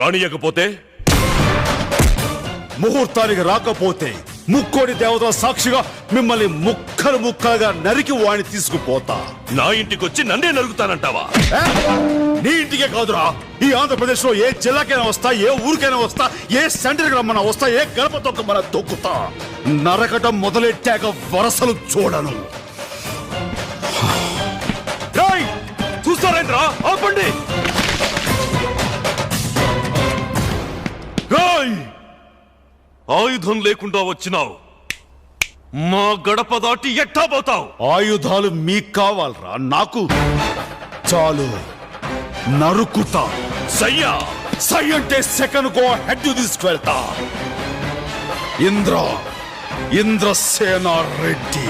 రానియకపోతే ముహూర్తానికి రాకపోతే ముక్కోడి దేవతల సాక్షిగా మిమ్మల్ని ముక్కలు ముక్కలుగా నరికి వాణ్ణి తీసుకుపోతా. నా ఇంటికొచ్చి నన్నే నరుగుతానంటావా? నీ ఇంటికే కాదురా, ఈ ఆంధ్రప్రదేశ్ లో ఏ జిల్లాకైనా వస్తా, ఏ ఊరికైనా వస్తా, ఏ సెంటర్కి రమ్మన్నా వస్తా, ఏ గడప తొక్కమన్నా తొక్కుతా. నరకటం మొదలెట్టాక వరసలు చూడను. చూస్తారేంట్రా? ఆపండి. ఆయుధం లేకుండా వచ్చినావు, మా గడప దాటి ఎట్టా పోతావు? ఆయుధాలు మీకు కావాలరా, నాకు చాలు. నరుకుతా. సయ్యా సై అంటే సెకండ్ కో హెడ్ తీసుకువెళ్తా. ఇంద్రసేన రెడ్డి.